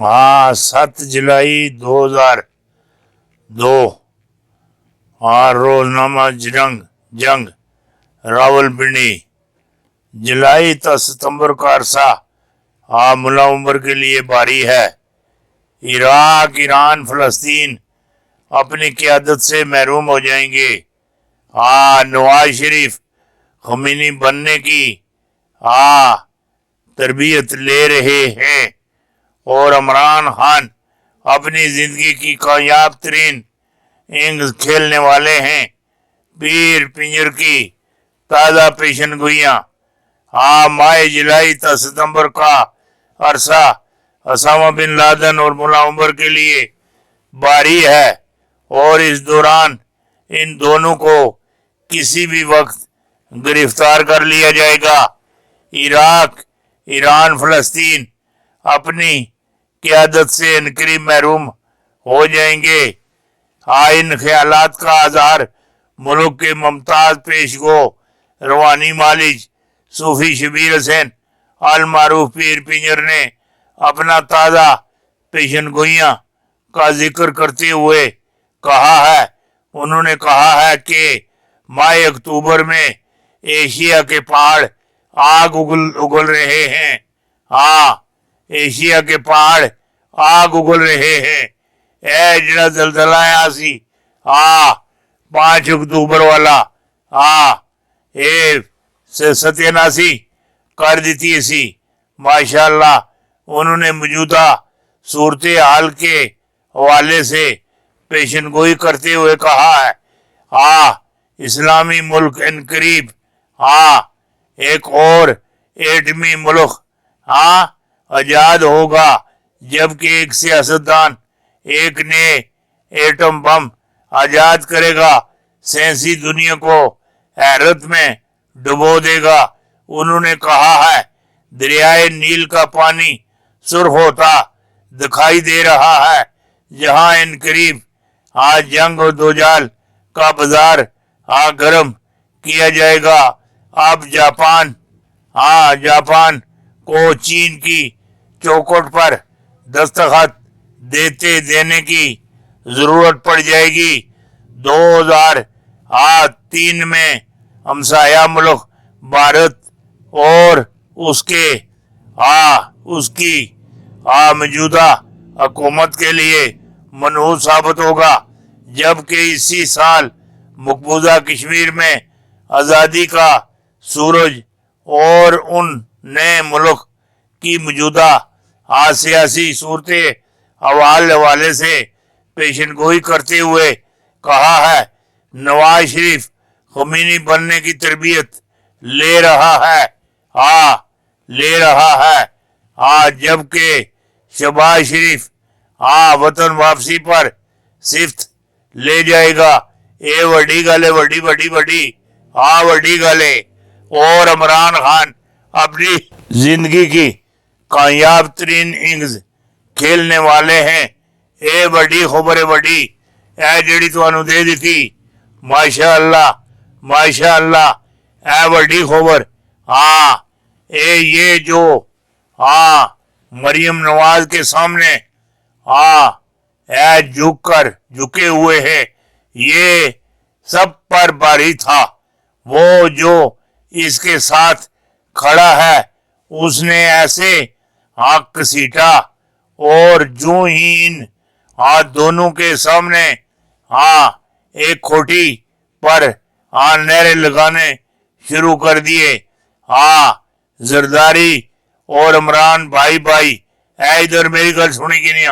हाँ 7 जुलाई 2002। हाँ रोजनामा जंग रावलपिंडी। जुलाई تا सितंबर का अरसा हाँ मुला उमर के लिए भारी है। इराक, ईरान, फलस्तीन अपनी क़यादत से महरूम हो जाएंगे। हाँ नवाज शरीफ खमीनी बनने की हाँ तरबियत ले रहे हैं और इमरान खान अपनी जिंदगी की कामयाब तरीन इनिंग्स खेलने वाले हैं। पीर पिंजर की ताज़ा पेशन गोइयाँ। हाँ माह जुलाई تا सितंबर का अरसा ओसामा बिन लादेन और मुला उमर के लिए भारी है और इस दौरान इन दोनों को किसी भी वक्त गिरफ्तार कर लिया जाएगा। इराक, ईरान, फलस्तीन अपनी क़यादत से इनकरीब महरूम हो जाएंगे। हाँ इन ख्यालात का आज़ार मुल्क के मुमताज़ पेशगो रवानी मालिज सूफी शबीर हुसैन अल मारूफ पीर पिंजर ने अपना ताज़ा पेशन गोइयाँ का जिक्र करते हुए कहा है। उन्होंने कहा है कि माह अक्टूबर में एशिया के पहाड़ आग उगल रहे हैं। हाँ एशिया के पहाड़ आग उगल रहे हैं। ए जड़ा जलजला आया सी 5 अक्टूबर वाला ये सत्यानाशी कर दी सी। माशाल्लाह उन्होंने मौजूदा सूरत हाल के हवाले से पेशन गोई करते हुए कहा है इस्लामी मुल्क इनकरीब एक और एटमी मुल्क आजाद होगा जबकि एक सियासतदान एक नए एटम बम आजाद करेगा, साइंसी दुनिया को हैरत में डुबो देगा। उन्होंने कहा है दरियाए नील का पानी सुर्ख होता दिखाई दे रहा है। जहां इन करीब जंग और दोजाल का बाजार गर्म किया जाएगा। अब जापान को चीन की चौखट पर दस्तखत देने की जरूरत पड़ जाएगी। 2003 में हमसाया मुल्क भारत और उसकी मौजूदा हुकूमत के लिए मनहूस साबित होगा, जबकि इसी साल मकबूजा कश्मीर में आज़ादी का सूरज और उन नए मुल्क की मौजूदा सियासी सूरत हवाले से पेशन गोई करते हुए कहा है नवाज शरीफ खमीनी बनने की तरबियत ले रहा है जबकि शहबाज शरीफ वतन वापसी पर सिफ्त ले जाएगा। ये वड्डी गल है, वड्डी गल है। और इमरान खान अपनी जिंदगी की कामयाब तरीन इनिंग्स खेलने वाले हैं। ये वड्डी खबर है, वड्डी जी तुहानू दे दी। माशाअल्लाह है वड्डी खबर। ये जो मरियम नवाज के सामने झुके हुए हैं, ये सब पर भारी था। वो जो इसके साथ खड़ा है उसने ऐसे घसीटा और जो ही इन दोनों के सामने एक खोटी पर नहरे लगाने शुरू कर दिए। जरदारी और इमरान भाई इधर मेरी गल सुनी कि नहीं।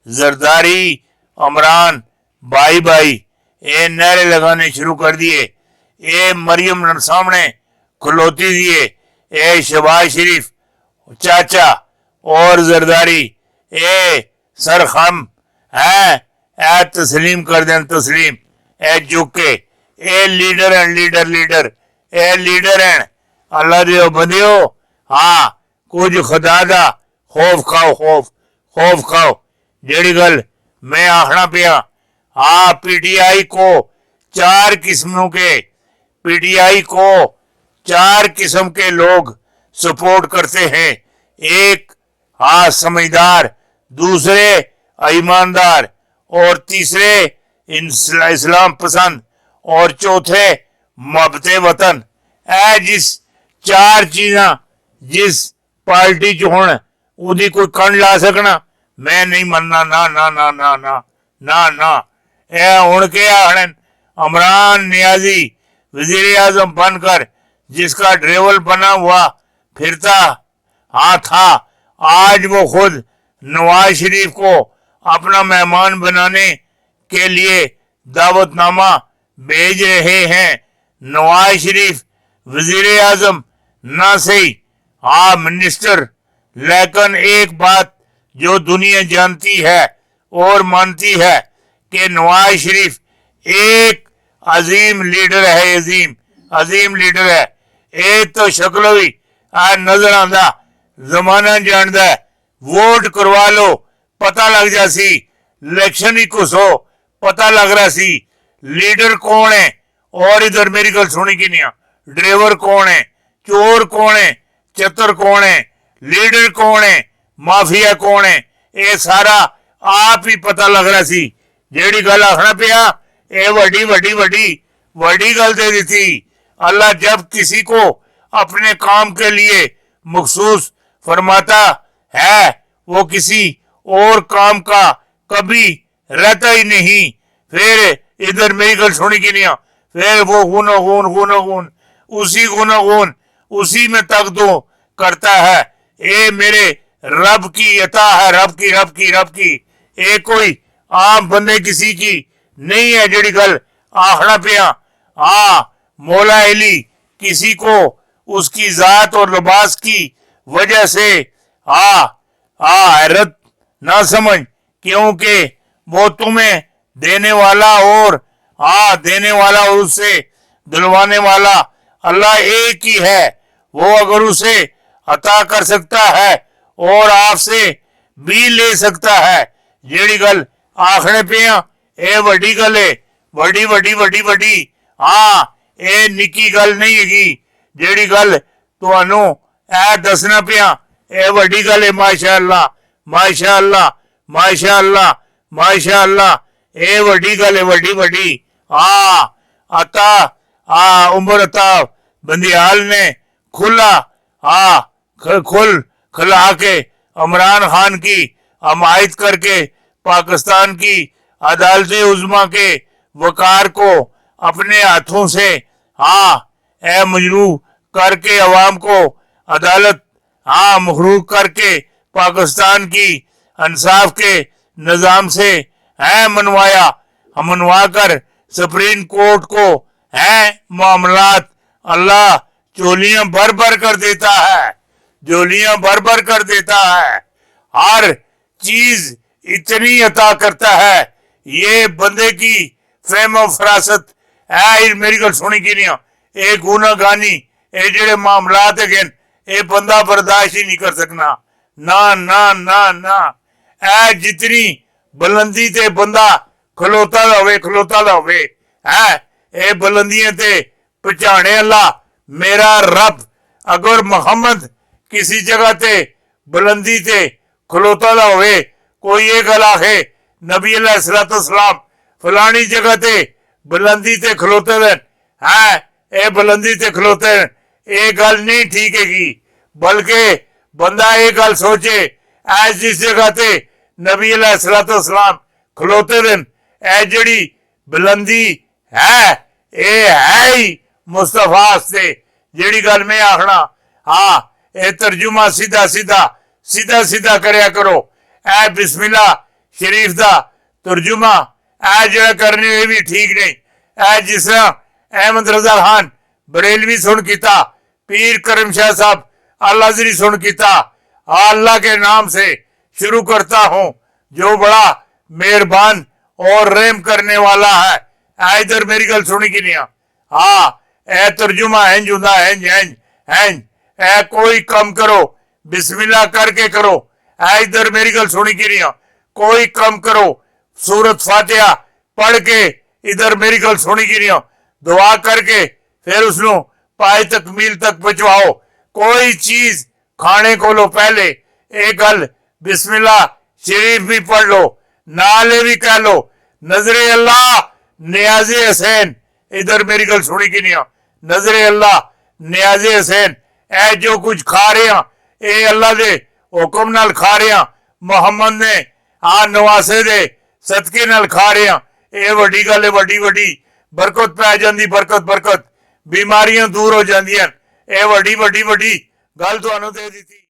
जरदारी इमरान भाई ये नहरे लगाने शुरू कर दिए। ये मरियम सामने खलोती दिए। ये शहबाज शरीफ चाचा और जरदारी ये सरखम है तस्लीम कर दें, तस्लीम ए झुके। ये लीडर हैं अल्लाह दे बंदियो। कुछ खुदा दा खौफ खाओ। जेड़ी गल मैं आखना पिया पीटीआई को चार किस्म के लोग सपोर्ट करते हैं। एक समझदार दूसरे ईमानदार, और तीसरे इस्लाम पसंद, और चौथे मोहब्बत वतन। ए जिस चार चीज़ां जिस पार्टी च हुण ਉਹਦੀ ਕੋਈ ਕੰਨ ਲਾ ਸਕਣਾ, मैं नहीं मनना। ना ना ना ना ना ना ना। यह हुण के आखन इमरान नियाजी वजीर आजम बनकर जिसका ड्राइवर बना हुआ फिरता था, आज वो खुद नवाज शरीफ को अपना मेहमान बनाने के लिए दावतनामा भेज रहे हैं। नवाज शरीफ वजीर आजम ना सही मिनिस्टर, लेकिन एक बात जो दुनिया जानती है और मानती है कि नवाज शरीफ एक अजीम लीडर है, अजीम लीडर है। एक तो शक्ल भी नजर आंदा, जमाना जानदा है, वोट करवा लो पता लग जासी, इलेक्शन ही घुसो पता लग रहा सी लीडर कौन है। और इधर मेरी गल सुनी कि नहीं, ड्राइवर कौन है, चोर कौन है, चतर कौन है, लीडर कौन है, माफिया कौन है, ये सारा आप ही पता लग रहा सी। जेड़ी गल आखना पिया ये वड्डी वड्डी वड्डी वड्डी गल दे दी थी। अल्लाह जब किसी को अपने काम के लिए मखसूस फरमाता है वो किसी और काम का कभी रहता ही नहीं। फिर इधर मेरी गल सुनी कि नहीं, फिर वो गुन उसी में तक दो करता है। ये मेरे रब की अता है, रब की ये कोई आम बंदे किसी की नहीं है। जेड़ी गल आखना पिया मौला अली किसी को उसकी जात और लिबास की वजह से हैरत ना समझ, क्योंकि वो तुम्हें देने वाला और उससे दिलवाने वाला अल्लाह एक ही है। वो अगर उसे अता कर सकता है और आपसे भी ले सकता है। जेड़ी गल आखने पे ये वड्डी गल है, वड्डी वड्डी वड्डी वड्डी ये निक्की गल नहीं हैगी। जेड़ी गल तुहानू ए दसना पिया ये वड्डी गल है। माशाअल्लाह माशाअल्लाह माशाअल्लाह माशाअल्लाह, ये वड्डी गल है, वड्डी वड्डी। अता उमर अता बंदियाल ने खुला के इमरान खान की हमायत करके पाकिस्तान की अदालत उज़्मा के वकार को अपने हाथों से मजरू करके अवाम को अदालत मखरूक करके पाकिस्तान की इंसाफ के निज़ाम से मनवा कर सुप्रीम कोर्ट को मामलात अल्लाह चोलियां भर भर कर देता है, झोलियां भर भर कर देता है। हर चीज इतनी अता करता है। ये बंदे की फहम फरासत है। मेरी गल सुनी कि नहीं, ये गुना गानी ये जेड़े मामलात है ये बंदा बर्दाश्त ही नहीं कर सकना। ना ना ना ना ए जितनी बुलंदी ते बंदा खलोता होवे ये बुलंदियां ते पहचाने अल्लाह मेरा रब। अगर मोहम्मद किसी जगह ते बुलंदी ते खलोता होवे, कोई ये गल आखे नबी अलैहिस्सलाम फलानी जगह ते बुलंदी ते खलोते ये बुलंदी ते खलोते, ये गल नहीं ठीक है। बल्कि बंदा ये गल सोचे जिस जगह ते नबी अलैहिस्सलाम खलोते दिन ए जड़ी बुलंदी है ये है ही मुस्तफा से। जेड़ी गल मैं आखना ये तर्जुमा सीधा सीधा करया करो। ए बिस्मिल्ला शरीफ दा तर्जुमा जड़ा करने भी ठीक नहीं। जिस तरह अहमद रजा खान बरेलवी सुन किता, पीर करम शाह साहब अल्लाह सुन किता। अल्लाह के नाम से शुरू करता हूँ जो बड़ा मेहरबान और रहम करने वाला है। इधर मेरी गल सुनी कि नहीं, ए तर्जुमा इंज हुंदा इंज कोई कम करो बिस्मिल्लाह करके करो। इधर मेरी गल सुनी कि नहीं, कोई कम करो सूरत फातिहा पढ़ के। इधर मेरी गल सुनी कि नहीं, दुआ करके फिर उसनु पाए तकमील तक पहुंचवाओ। कोई चीज खाने को लो पहले एक गल बिस्मिल्लाह शरीफ भी पढ़ लो, नाले भी कह लो, नजरे अल्लाह नियाज़े हुसैन, इधर मेरी गल सुनी कि नहीं, नजरे अल्लाह नियाज़े हुसैन, ए जो कुछ खा रहे हैं ये अल्लाह दे हुक्म नाल खा रहे हैं, मुहम्मद ने आ नवासे दे सदके नाल खा रहे हैं, ये वड्डी गल है, वड्डी वड्डी बरकत पै जांदी, बरकत बरकत बीमारियां दूर हो जांदियां, ये वड्डी वड्डी वड्डी गल तुहानू दे दी।